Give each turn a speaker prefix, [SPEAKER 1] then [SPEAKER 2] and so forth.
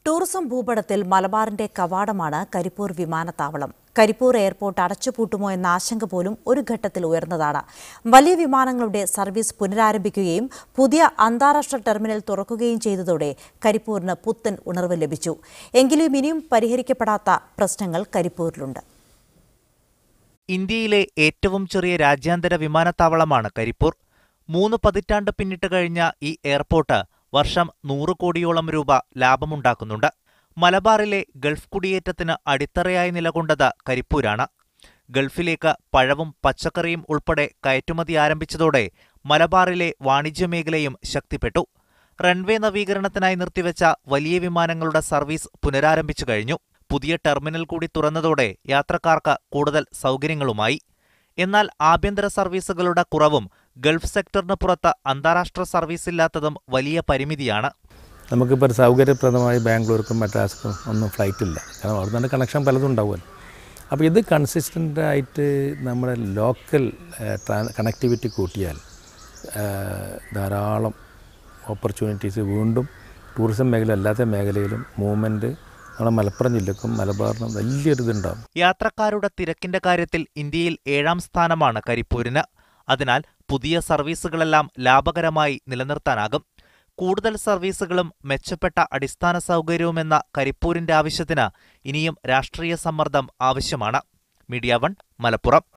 [SPEAKER 1] Tourism ഭൂപടത്തിൽ മലബാറിന്റെ കവാടമാണ് കരിപ്പൂർ വിമാനത്താവളം. കരിപ്പൂർ എയർപോർട്ട് അടച്ചുപൂട്ടുമോ എന്ന ആശങ്ക പോലും ഒരു ഘട്ടത്തിൽ ഉയർന്നതാണ്. വലിയ വിമാനങ്ങളുടെ സർവീസ് പുനരാരംഭിക്കുകയും പുതിയ അന്താരാഷ്ട്ര ടെർമിനൽ തുറക്കുകയും ചെയ്തതോടെ കരിപ്പൂരിന് പുത്തൻ ഉണർവ് ലഭിച്ചു. എങ്കിലും ഇനിയും പരിഹരിക്കപ്പെടാത്ത പ്രശ്നങ്ങൾ കരിപ്പൂരിലുണ്ട്.
[SPEAKER 2] ഇന്ത്യയിലെ ഏറ്റവും ചെറിയ രാജ്യാന്തര വിമാനത്താവളമാണ് കരിപ്പൂർ. 3 പതിറ്റാണ്ട് പിന്നിട്ട് കഴിഞ്ഞ ഈ എയർപോർട്ട് വർഷം 100 കോടിയോളം രൂപ ലാഭമുണ്ടാക്കുന്നുണ്ട്. മലബാറിലെ ഗൾഫ് കുടിയേറ്റത്തിന് അടിത്തറയായി നിലകൊണ്ടത് കരിപ്പൂരാണ്. ഗൾഫിലേക്ക് പഴവും പച്ചക്കറിയും ഉൾപ്പെടെ കയറ്റുമതി ആരംഭിച്ചതോടെ മലബാറിലെ വാണിജ്യമേഖലയും ശക്തിപ്പെട്ടു. റൺവേ നവീകരണത്തിനായി നിർത്തിവെച്ച വലിയ വിമാനങ്ങളുടെ സർവീസ് പുനരാരംഭിച്ചു കഴിഞ്ഞു. പുതിയ ടെർമിനൽ കൂടി തുറന്നതോടെ യാത്രക്കാർക്ക് കൂടുതൽ സൗകര്യങ്ങളുമായി. എന്നാൽ ആഭ്യന്തര സർവീസുകളുടെ കുറവും ഗൾഫ് സെക്ടറിന് പുറത്ത് അന്താരാഷ്ട്ര സർവീസ് ഇല്ലാത്തതും വലിയ പരിമിതിയാണ്.
[SPEAKER 3] നമുക്കിപ്പോൾ സൗകര്യപ്രദമായി ബാംഗ്ലൂർക്കും മദ്രാസിനും ഒന്നും ഫ്ലൈറ്റ് ഇല്ല. കാരണം അവിടെ നിന്ന് കണക്ഷൻ പലതും ഉണ്ടാവുമല്ലോ. അപ്പോൾ ഇത് കൺസിസ്റ്റൻ്റായിട്ട് നമ്മുടെ ലോക്കൽ കണക്ടിവിറ്റി കൂട്ടിയാൽ ധാരാളം ഓപ്പർച്യൂണിറ്റീസ് വീണ്ടും ടൂറിസം മേഖല അല്ലാത്ത മേഖലയിലും മൂവ്മെൻറ്റ് നമ്മുടെ മലപ്പുറം ജില്ലക്കും മലബാറിനും വലിയൊരിതുണ്ടാകും.
[SPEAKER 2] യാത്രക്കാരുടെ തിരക്കിന്റെ കാര്യത്തിൽ ഇന്ത്യയിൽ 7ാം സ്ഥാനമാണ് കരിപ്പൂരിന്. അതിനാൽ പുതിയ സർവീസുകളെല്ലാം ലാഭകരമായി നിലനിർത്താനാകും. കൂടുതൽ സർവീസുകളും മെച്ചപ്പെട്ട അടിസ്ഥാന സൗകര്യവുമെന്ന കരിപ്പൂരിന്റെ ആവശ്യത്തിന് ഇനിയും രാഷ്ട്രീയ സമ്മർദ്ദം ആവശ്യമാണ്. മീഡിയ 1 മലപ്പുറം.